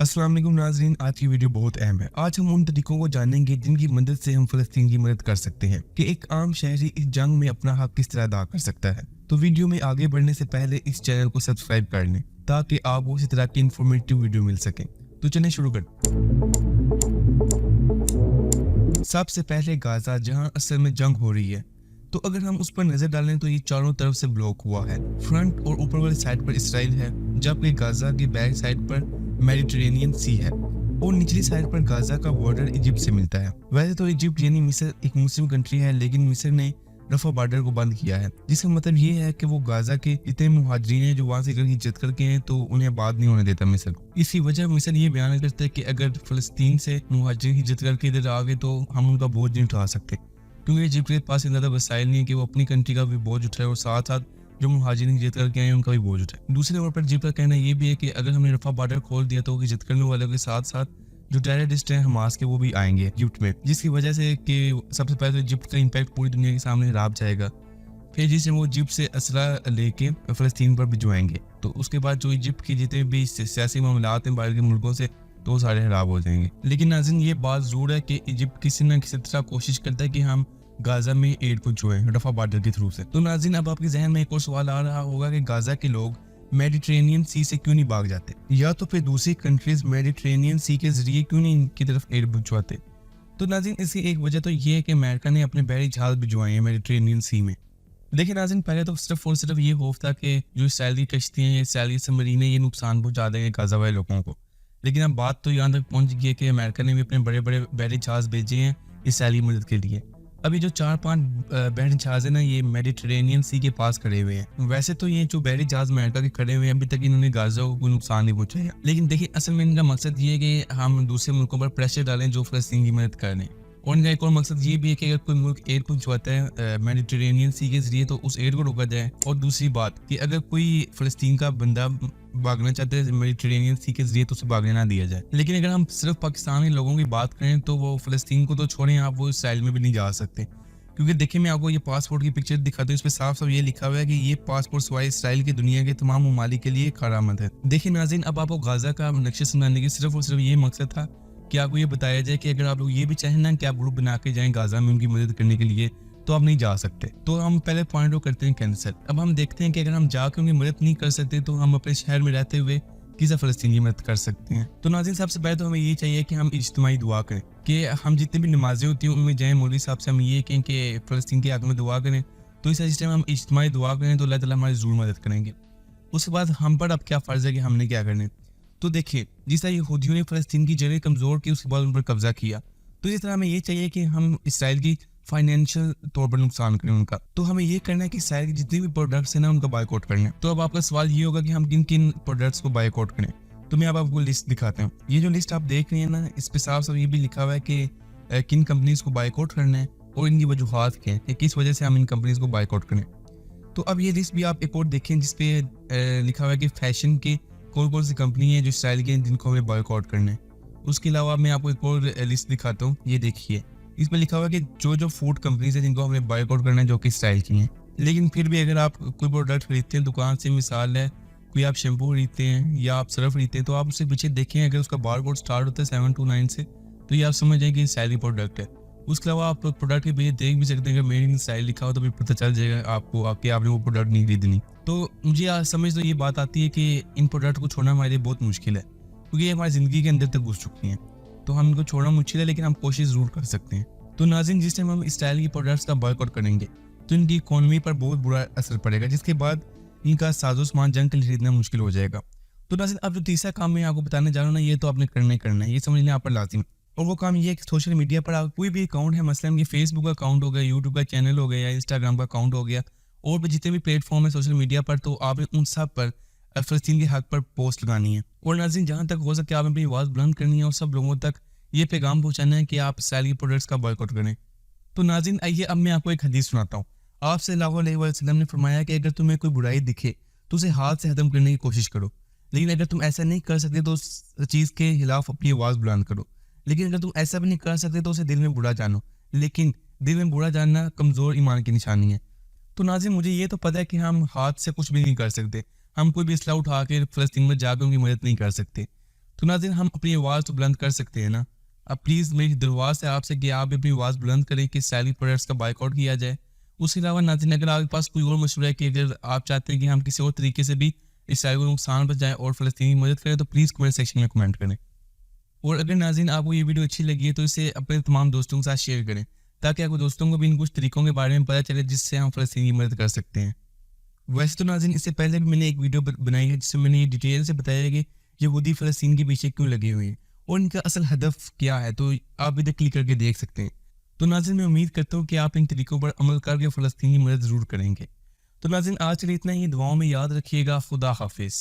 अस्सलाम वालेकुम नाज़रीन, आज की वीडियो बहुत अहम है। आज हम उन तरीकों को जानेंगे जिनकी मदद से हम फ़लस्तीन की मदद कर सकते हैं कि एक आम शहरी इस जंग में अपना हक किस तरह अदा कर सकता है। तो वीडियो में आगे बढ़ने से पहले इस चैनल को सब्सक्राइब कर लें ताकि आपको इसी तरह की इन्फॉर्मेटिव वीडियो मिल सके। तो चलें शुरू कर। सबसे पहले गाजा, जहां असल में जंग हो रही है, तो अगर हम उस पर नजर डालें तो ये चारों तरफ से ब्लॉक हुआ है। फ्रंट और ऊपर वाली साइड पर इसराइल है, जबकि गाजा की बैक साइड पर मेडिटेरेनियन सी है और निचली साइड पर गाजा का बॉर्डर इजिप्ट से मिलता है। वैसे तो इजिप्ट यानी मिस्र एक मुस्लिम कंट्री है, लेकिन मिस्र ने रफा बॉर्डर को बंद किया है, जिसका मतलब ये है कि वो गाजा के जितने मुहाजिरीन हैं जो वहां से हिजरत करके हैं तो उन्हें आबाद नहीं होने देता मिस्र। इसी वजह मिस्र ये बयान करता है कि अगर फलस्तीन से मुहाजिर हिजरत करके इधर आ गए तो हम उनका बोझ नहीं उठा सकते, क्योंकि इजिप्ट के पास ज़्यादा वसाइल नहीं है कि वो अपनी कंट्री का भी बोझ उठाए और साथ साथ जो मुहाजिरीन हिजरत करके आए उनका भी बोझ उठाए। दूसरे तौर पर इजिप्ट का कहना ये भी है कि अगर हमने रफा बॉर्डर खोल दिया तो हिजरत करने वालों के साथ साथ जो टेररिस्ट हैं हमास के, वो भी आएंगे इजिप्ट में, जिसकी वजह से कि सबसे पहले तो इजिप्ट का इम्पैक्ट पूरी दुनिया के सामने राब जाएगा, फिर जिससे वो इजिप्ट से असला लेके फ़लस्तीन पर भिजवाएंगे। तो उसके बाद जो इजिप्ट के जितने भी सियासी मामलात हैं बाहर के मुल्कों से, तो वो सारे खराब हो जाएंगे। लेकिन नाज़रीन, ये बात ज़रूर है कि इजिप्ट किसी न किसी तरह कोशिश करता है कि हम गाजा में एड पहुंचवाएं रफा बॉर्डर के थ्रू से। तो नाज़रीन, अब आपके जहन में एक और सवाल आ रहा होगा कि गाजा के लोग मेडिटेरेनियन सी से क्यों नहीं भाग जाते, या तो फिर दूसरी कंट्रीज मेडिटेरेनियन सी के जरिए क्यों नहीं इनकी तरफ एड पहुंचवाते। तो नाज़रीन, इसकी एक वजह तो ये है कि अमेरिका ने अपने बहरी जहाज भिजवाए हैं मेडिटेरेनियन सी में। देखिए नाज़रीन, पहले तो सिर्फ और सिर्फ ये खौफ था कि जो इसराइली कश्तियाँ हैं, इसराइली सबमरीनें, ये नुकसान पहुंचा देंगे गाजा वाले लोगों को। लेकिन अब बात तो यहाँ तक पहुंच गई है कि अमेरिका ने भी अपने बड़े बड़े बहरी जहाज भेजे हैं इसराइली मदद के लिए। अभी जो 4-5 बहरी जहाज है ना, ये मेडिटेरेनियन सी के पास खड़े हुए हैं। वैसे तो ये जो बहरी जहाज अमेरिका के खड़े हुए हैं, अभी तक इन्होंने गाजा को कोई नुकसान नहीं पहुंचाया। लेकिन देखिए, असल में इनका मकसद ये है कि हम दूसरे मुल्कों पर प्रेशर डालें जो फ़लस्तीन की मदद करें। और इनका एक और मकसद ये भी है कि अगर कोई मुल्क एड पहुंचवाता है मेडिटेरेनियन सी के जरिए तो उस एड को रोका जाए। और दूसरी बात कि अगर कोई फ़लस्तीन का बंदा भागना चाहते हैं मेडिटेरेनियन सी के जरिए तो उसे भागने ना दिया जाए। लेकिन अगर हम सिर्फ पाकिस्तानी लोगों की बात करें तो वो फ़लस्तीन को तो छोड़ें, आप वो इसराइल में भी नहीं जा सकते। क्योंकि देखिए, मैं आपको ये पासपोर्ट की पिक्चर दिखाता हूँ, इस पर साफ साफ ये लिखा हुआ है कि ये पासपोर्ट सिवाय इसराइल की दुनिया के तमाम ममालिक के लिए करामत है। देखिए नाज़रीन, अब आपको गाजा का नक्शा समझाने की सिर्फ और सिर्फ ये मकसद था कि आपको ये बताया जाए कि अगर आप लोग ये भी चाहें ना कि आप ग्रुप बना के जाएं गाजा में उनकी मदद करने के लिए, तो आप नहीं जा सकते। तो हम पहले पॉइंट को करते हैं कैंसिल। अब हम देखते हैं कि अगर हम जाकर उनकी मदद नहीं कर सकते तो हम अपने शहर में रहते हुए किसी फ़लस्तीन की मदद कर सकते हैं। तो नाज़रीन, सबसे पहले तो हमें ये चाहिए कि हम इज्तिमाई दुआ करें, कि हम जितनी भी नमाजें होती हैं उनमें जाएँ, मौलवी साहब से हम ये कहें कि फ़लस्तीन के हक़ में दुआ करें। तो इस सिस्टम में हम इज्तिमाई दुआ करें तो अल्लाह ताला हमारी ज़रूर मदद करेंगे। उसके बाद हम पर अब क्या फ़र्ज़ है कि हमने क्या करना है। तो देखिए, जिस तरह यहूदियों ने फ़लस्तीन की जगह कमज़ोर की, उसके बाद उन पर कब्जा किया, तो इस तरह हमें ये चाहिए कि हम इसराइल की फाइनेंशियल तौर पर नुकसान करें उनका। तो हमें ये करना है कि इसराइल के जितने भी प्रोडक्ट्स हैं ना, उनका बायकॉट करना है। तो अब आपका सवाल ये होगा कि हम किन किन प्रोडक्ट्स को बायकॉट करें। तो मैं अब आपको लिस्ट दिखाता हूँ। ये जो लिस्ट आप देख रहे हैं ना, इस पर साफ साफ ये भी लिखा हुआ है कि किन कंपनीज को बायकॉट करना है और इनकी वजूहात क्या है कि किस वजह से हम इन कंपनीज को बायकॉट करें। तो अब ये लिस्ट भी आप एक और देखें जिसपे लिखा हुआ है कि फैशन के कौन कौन सी कंपनी है जो इसराइल की हैं जिनको हमें बॉयकॉट करना है। उसके अलावा मैं आपको एक और लिस्ट दिखाता हूँ, ये देखिए, इसमें लिखा हुआ है कि जो जो फूड कंपनीज है जिनको हमें बॉयकॉट करना है जो कि इसराइल की हैं। लेकिन फिर भी अगर आप कोई प्रोडक्ट खरीदते हैं दुकान से, मिसाल है कोई आप शैम्पू खरीदते हैं या आप सर्फ खरीदते हैं, तो आप उससे पीछे देखें, अगर उसका बारकोड स्टार्ट होता है 729 से, तो ये आप समझ जाएं कि इसराइली प्रोडक्ट है। उसके अलावा आप प्रोडक्ट के पीछे देख भी सकते हैं, अगर मेड इन इसराइल लिखा हो तो फिर पता चल जाएगा आपको आपके आपने वो प्रोडक्ट नहीं खरीदनी। तो मुझे आज समझ तो ये बात आती है कि इन प्रोडक्ट को छोड़ना हमारे लिए बहुत मुश्किल है, क्योंकि ये हमारी ज़िंदगी के अंदर तक घुस चुकी हैं। तो हम इनको छोड़ना मुश्किल है, लेकिन हम कोशिश ज़रूर कर सकते हैं। तो नाज़रीन, जिस टाइम हम इसराइल की प्रोडक्ट्स का बॉयकॉट करेंगे तो इनकी इकोनॉमी पर बहुत बुरा असर पड़ेगा, जिसके बाद इनका साजो सामान जंग के लिए खरीदना मुश्किल हो जाएगा। तो नाज़रीन, अब जो तीसरा काम मैं आपको बताने जा रहा हूँ ना, ये तो आपने करना है, ये समझ लें आप पर लाजिम है। और वो काम ये है कि सोशल मीडिया पर आप कोई भी अकाउंट है, मसलन ये फेसबुक का अकाउंट हो गया, यूट्यूब का चैनल हो गया या इंस्टाग्राम का अकाउंट हो गया, और भी जितने भी प्लेटफॉर्म है सोशल मीडिया पर, तो आपने उन सब पर फ़लस्तीन के हक़ पर पोस्ट लगानी है। और नाज़रीन, जहाँ तक हो सके आपने अपनी आवाज़ बुलंद करनी है और सब लोगों तक ये पैगाम पहुँचाना है कि आप इसराइल की प्रोडक्ट्स का बॉयकॉट करें। तो नाज़रीन, आइए अब मैं आपको एक हदीस सुनाता हूँ। आप सल्लल्लाहु अलैहि वसल्लम ने फरमाया कि अगर तुम्हें कोई बुराई दिखे तो उसे हाथ से ख़त्म करने की कोशिश करो, लेकिन अगर तुम ऐसा नहीं कर सकते तो उस चीज़ के खिलाफ अपनी आवाज़ बुलंद करो। लेकिन अगर तुम ऐसा भी नहीं कर सकते तो उसे दिल में बुरा जानो, लेकिन दिल में बुरा जानना कमज़ोर ईमान की निशानी है। तो नाज़रीन, मुझे ये तो पता है कि हम हाथ से कुछ भी नहीं कर सकते, हम कोई भी असला उठा के फ़लस्तीन में जाकर उनकी मदद नहीं कर सकते। तो नाज़रीन, हम अपनी आवाज़ तो बुलंद कर सकते हैं ना। अब प्लीज़ मेरी दरख्वास्त है आपसे कि आप भी अपनी आवाज़ बुलंद करें कि इसराइली प्रोडक्ट्स का बाइकआउट किया जाए। उसके अलावा नाज़रीन, अगर आपके पास कोई और मशवरा है कि अगर आप चाहते हैं कि हम किसी और तरीके से भी इसराइल को नुकसान पहुंचाएं और फ़लस्तीनी की मदद करें, तो प्लीज़ कमेंट सेक्शन में कमेंट करें। और अगर नाज़रीन आपको ये वीडियो अच्छी लगी है तो इसे अपने तमाम दोस्तों के साथ शेयर करें, ताकि आपके दोस्तों को भी इन कुछ तरीकों के बारे में पता चले जिससे हम फ़लस्तीनी की मदद कर सकते हैं। वैसे तो नाज़रीन, इससे पहले भी मैंने एक वीडियो बनाई है जिसमें मैंने ये डिटेल से बताया है कि यहूदी फ़लस्तीन के पीछे क्यों लगे हुए हैं और इनका असल हदफ क्या है, तो आप इधर क्लिक करके देख सकते हैं। तो नाज़रीन, मैं उम्मीद करता हूँ कि आप इन तरीकों पर अमल करके फ़लस्तीन की मदद ज़रूर करेंगे। तो नाज़रीन, आज के लिए इतना ही। दुआओं में याद रखिएगा। खुदा हाफिज़।